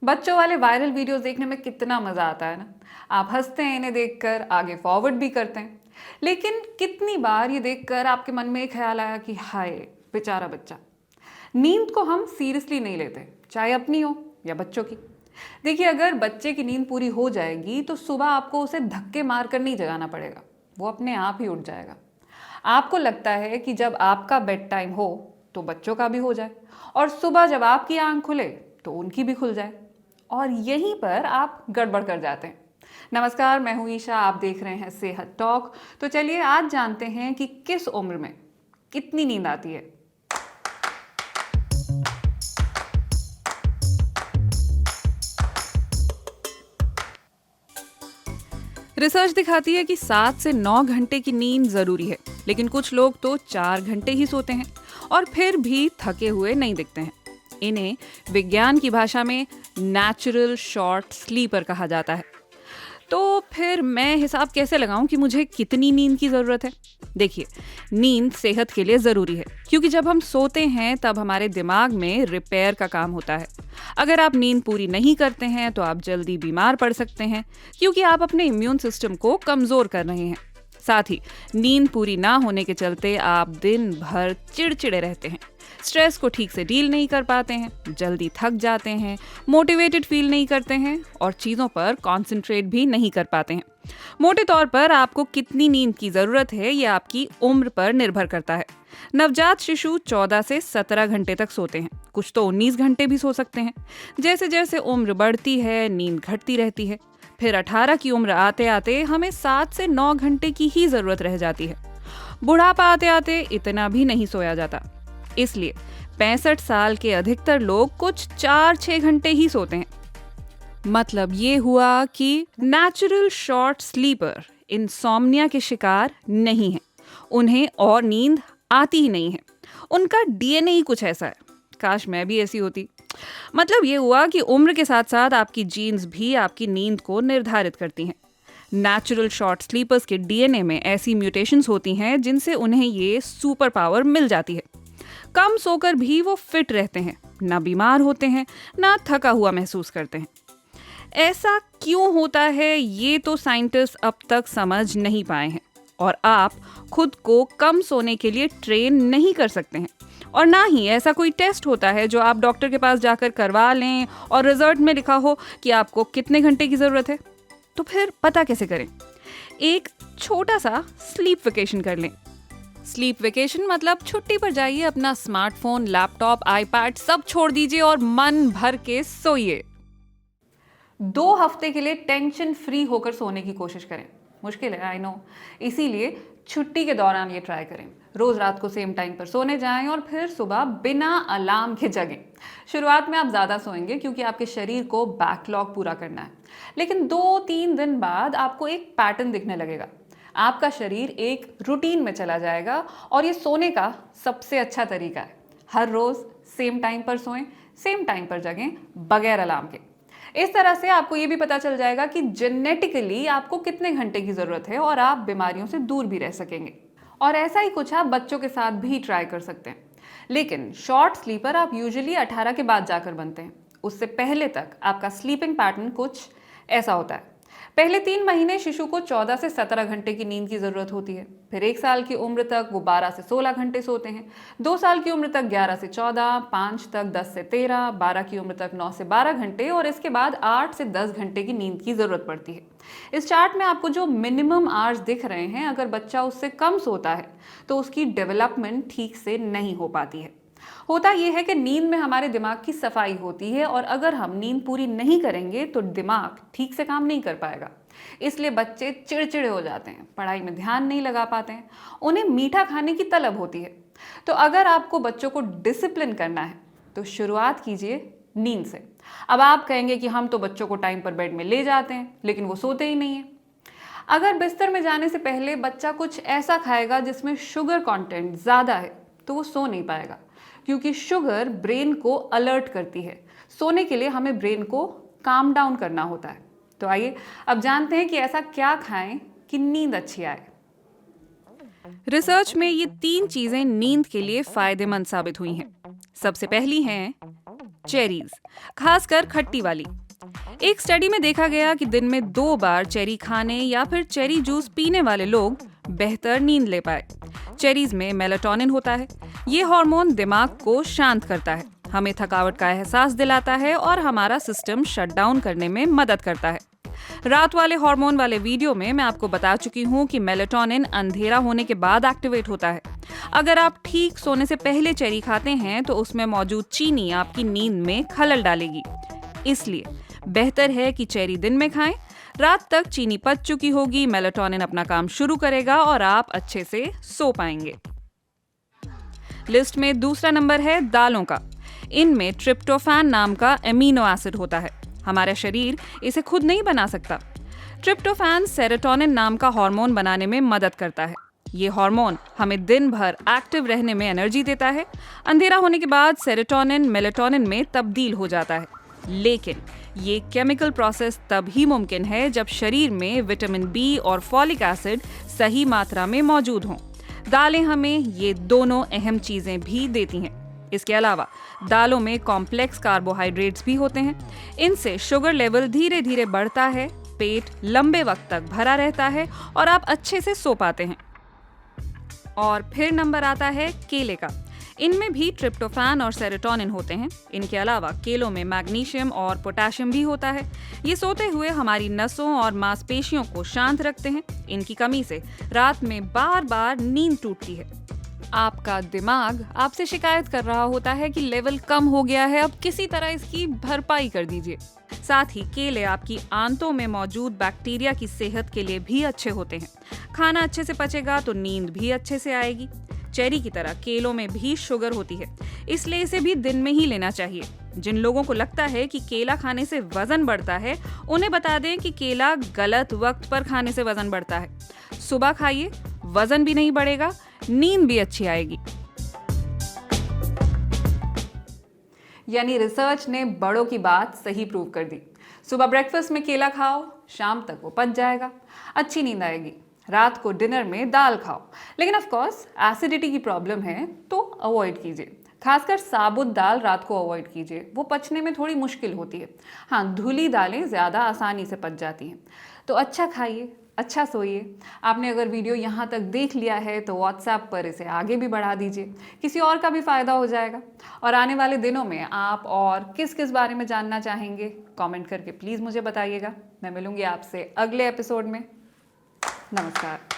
बच्चों वाले viral videos देखने में कितना मजा आता है ना। आप हंसते हैं इन्हें देखकर, आगे फॉरवर्ड भी करते हैं। लेकिन कितनी बार ये देखकर आपके मन में एक ख्याल आया कि हाय, बेचारा बच्चा। नींद को हम सीरियसली नहीं लेते, चाहे अपनी हो या बच्चों की। देखिए, अगर बच्चे की नींद पूरी हो जाएगी तो सुबह आपको उसे धक्के मार कर नहीं जगाना पड़ेगा, वो अपने आप ही उठ जाएगा। आपको लगता है कि जब आपका बेड टाइम हो तो बच्चों का भी हो जाए, और सुबह जब आपकी आंख खुले तो उनकी भी खुल जाए, और यहीं पर आप गड़बड़ कर जाते हैं। नमस्कार, मैं हूं ईशा, आप देख रहे हैं सेहत टॉक। तो चलिए आज जानते हैं कि किस उम्र में कितनी नींद आती है। रिसर्च दिखाती है कि 7 से 9 घंटे की नींद जरूरी है, लेकिन कुछ लोग तो 4 घंटे ही सोते हैं और फिर भी थके हुए नहीं दिखते हैं। इन्हें विज्ञान की भाषा में नेचुरल शॉर्ट स्लीपर कहा जाता है। तो फिर मैं हिसाब कैसे लगाऊं कि मुझे कितनी नींद की ज़रूरत है? देखिए, नींद सेहत के लिए ज़रूरी है, क्योंकि जब हम सोते हैं तब हमारे दिमाग में रिपेयर का काम होता है। अगर आप नींद पूरी नहीं करते हैं तो आप जल्दी बीमार पड़ सकते हैं, क्योंकि आप अपने इम्यून सिस्टम को कमज़ोर कर रहे हैं। साथ ही नींद पूरी ना होने के चलते आप दिन भर चिड़चिड़े रहते हैं, स्ट्रेस को ठीक से डील नहीं कर पाते हैं, जल्दी थक जाते हैं, मोटिवेटेड फील नहीं करते हैं और चीज़ों पर कॉन्सेंट्रेट भी नहीं कर पाते हैं। मोटे तौर पर आपको कितनी नींद की ज़रूरत है ये आपकी उम्र पर निर्भर करता है। नवजात शिशु 14 से 17 घंटे तक सोते हैं, कुछ तो 19 घंटे भी सो सकते हैं। जैसे जैसे उम्र बढ़ती है नींद घटती रहती है। फिर 18 की उम्र आते आते हमें 7 से 9 घंटे की ही ज़रूरत रह जाती है। बुढ़ापा आते आते इतना भी नहीं सोया जाता। इसलिए 65 साल के अधिकतर लोग कुछ 4-6 घंटे ही सोते हैं। मतलब ये हुआ कि नेचुरल शॉर्ट स्लीपर इंसोम्निया के शिकार नहीं है। उन्हें और नींद आती ही नहीं है। उनका डीएनए ही कुछ ऐसा है। काश मैं भी ऐसी होती। मतलब ये हुआ कि उम्र के साथ साथ आपकी जीन्स भी आपकी नींद को निर्धारित करती हैं। नेचुरल शॉर्ट स्लीपर्स के डीएनए में ऐसी म्यूटेशंस होती हैं जिनसे उन्हें ये सुपर पावर मिल जाती है। कम सोकर भी वो फिट रहते हैं, ना बीमार होते हैं, ना थका हुआ महसूस करते हैं। ऐसा क्यों होता है ये तो साइंटिस्ट अब तक समझ नहीं पाए हैं, और आप खुद को कम सोने के लिए ट्रेन नहीं कर सकते हैं। और ना ही ऐसा कोई टेस्ट होता है जो आप डॉक्टर के पास जाकर करवा लें और रिजल्ट में लिखा हो कि आपको कितने घंटे की ज़रूरत है। तो फिर पता कैसे करें? एक छोटा सा स्लीप वेकेशन कर लें। स्लीप वेकेशन मतलब छुट्टी पर जाइए, अपना स्मार्टफोन, लैपटॉप, आईपैड सब छोड़ दीजिए और मन भर के सोइए। 2 हफ्ते के लिए टेंशन फ्री होकर सोने की कोशिश करें। मुश्किल है, आई नो। इसीलिए छुट्टी के दौरान ये ट्राई करें। रोज रात को सेम टाइम पर सोने जाएं और फिर सुबह बिना अलार्म के जगें। शुरुआत में आप ज़्यादा सोएंगे क्योंकि आपके शरीर को बैकलॉग पूरा करना है, लेकिन 2-3 दिन बाद आपको एक पैटर्न दिखने लगेगा। आपका शरीर एक रूटीन में चला जाएगा, और ये सोने का सबसे अच्छा तरीका है। हर रोज सेम टाइम पर सोएं, सेम टाइम पर जगें, बगैर अलार्म के। इस तरह से आपको ये भी पता चल जाएगा कि जेनेटिकली आपको कितने घंटे की जरूरत है, और आप बीमारियों से दूर भी रह सकेंगे। और ऐसा ही कुछ आप बच्चों के साथ भी ट्राई कर सकते हैं। लेकिन शॉर्ट स्लीपर आप यूजुअली 18 के बाद जाकर बनते हैं। उससे पहले तक आपका स्लीपिंग पैटर्न कुछ ऐसा होता है। पहले 3 महीने शिशु को 14 से 17 घंटे की नींद की जरूरत होती है। फिर 1 साल की उम्र तक वो 12 से 16 घंटे सोते हैं। 2 साल की उम्र तक 11 से 14, 5 तक 10 से 13, 12 की उम्र तक 9 से 12 घंटे, और इसके बाद 8 से 10 घंटे की नींद की जरूरत पड़ती है। इस चार्ट में आपको जो मिनिमम आवर्स दिख रहे हैं, अगर बच्चा उससे कम सोता है तो उसकी डेवलपमेंट ठीक से नहीं हो पाती है। होता यह है कि नींद में हमारे दिमाग की सफाई होती है, और अगर हम नींद पूरी नहीं करेंगे तो दिमाग ठीक से काम नहीं कर पाएगा। इसलिए बच्चे चिड़चिड़े हो जाते हैं, पढ़ाई में ध्यान नहीं लगा पाते हैं, उन्हें मीठा खाने की तलब होती है। तो अगर आपको बच्चों को डिसिप्लिन करना है तो शुरुआत कीजिए नींद से। अब आप कहेंगे कि हम तो बच्चों को टाइम पर बेड में ले जाते हैं, लेकिन वो सोते ही नहीं है। अगर बिस्तर में जाने से पहले बच्चा कुछ ऐसा खाएगा जिसमें शुगर कंटेंट ज़्यादा है तो वो सो नहीं पाएगा, क्योंकि शुगर ब्रेन को अलर्ट करती है। सोने के लिए हमें ब्रेन को काम डाउन करना होता है। तो आइए अब जानते हैं कि ऐसा क्या खाएं कि नींद अच्छी आए। रिसर्च में ये 3 चीजें नींद के लिए फायदेमंद साबित हुई हैं। सबसे पहली है चेरीज, खासकर खट्टी वाली। एक स्टडी में देखा गया कि दिन में 2 बार चेरी खाने या फिर चेरी जूस पीने वाले लोग बेहतर नींद ले पाए। चेरीज में मेलाटोनिन होता है। ये हार्मोन दिमाग को शांत करता है, हमें थकावट का एहसास दिलाता है और हमारा सिस्टम शट डाउन करने में मदद करता है। रात वाले हार्मोन वाले वीडियो में मैं आपको बता चुकी हूँ कि मेलाटोनिन अंधेरा होने के बाद एक्टिवेट होता है। अगर आप ठीक सोने से पहले चेरी खाते हैं तो उसमें मौजूद चीनी आपकी नींद में खलल डालेगी। इसलिए बेहतर है कि चेरी दिन में खाएं। रात तक चीनी पच चुकी होगी, मेलाटोनिन अपना काम शुरू करेगा और आप अच्छे से सो पाएंगे। लिस्ट में दूसरा नंबर है दालों का। इनमें ट्रिप्टोफैन नाम का एमिनो एसिड होता है। हमारा शरीर इसे खुद नहीं बना सकता। ट्रिप्टोफैन सेरोटोनिन नाम का हार्मोन बनाने में मदद करता है। ये हार्मोन हमें दिन भर एक्टिव रहने में एनर्जी देता है। अंधेरा होने के बाद सेरोटोनिन मेलाटोनिन में तब्दील हो जाता है, लेकिन ये केमिकल प्रोसेस तभी मुमकिन है जब शरीर में विटामिन बी और फॉलिक एसिड सही मात्रा में मौजूद हों। दालें हमें ये दोनों अहम चीजें भी देती हैं। इसके अलावा दालों में कॉम्प्लेक्स कार्बोहाइड्रेट्स भी होते हैं। इनसे शुगर लेवल धीरे धीरे बढ़ता है, पेट लंबे वक्त तक भरा रहता है और आप अच्छे से सो पाते हैं। और फिर नंबर आता है केले का। इनमें भी ट्रिप्टोफैन और सेरोटोनिन होते हैं। इनके अलावा केलों में मैग्नीशियम और पोटेशियम भी होता है। ये सोते हुए हमारी नसों और मांसपेशियों को शांत रखते हैं। इनकी कमी से रात में बार बार नींद टूटती है। आपका दिमाग आपसे शिकायत कर रहा होता है कि लेवल कम हो गया है, अब किसी तरह इसकी भरपाई कर दीजिए। साथ ही केले आपकी आंतों में मौजूद बैक्टीरिया की सेहत के लिए भी अच्छे होते हैं। खाना अच्छे से पचेगा तो नींद भी अच्छे से आएगी। चेरी की तरह केलों में भी शुगर होती है, इसलिए इसे भी दिन में ही लेना चाहिए। जिन लोगों को लगता है कि केला खाने से वजन बढ़ता है, उन्हें बता दें कि केला गलत वक्त पर खाने से वजन बढ़ता है। सुबह खाइए, वजन भी नहीं बढ़ेगा, नींद भी अच्छी आएगी। यानी रिसर्च ने बड़ों की बात सही प्रूव कर दी। सुबह ब्रेकफास्ट में केला खाओ, शाम तक वो पच जाएगा, अच्छी नींद आएगी। रात को डिनर में दाल खाओ, लेकिन ऑफ कोर्स एसिडिटी की प्रॉब्लम है तो अवॉइड कीजिए। खासकर साबुत दाल रात को अवॉइड कीजिए, वो पचने में थोड़ी मुश्किल होती है। हाँ, धुली दालें ज़्यादा आसानी से पच जाती हैं। तो अच्छा खाइए, अच्छा सोइए। आपने अगर वीडियो यहाँ तक देख लिया है तो व्हाट्सएप पर इसे आगे भी बढ़ा दीजिए, किसी और का भी फ़ायदा हो जाएगा। और आने वाले दिनों में आप और किस किस बारे में जानना चाहेंगे, कमेंट करके प्लीज़ मुझे बताइएगा। मैं मिलूंगी आपसे अगले एपिसोड में। नमस्कार।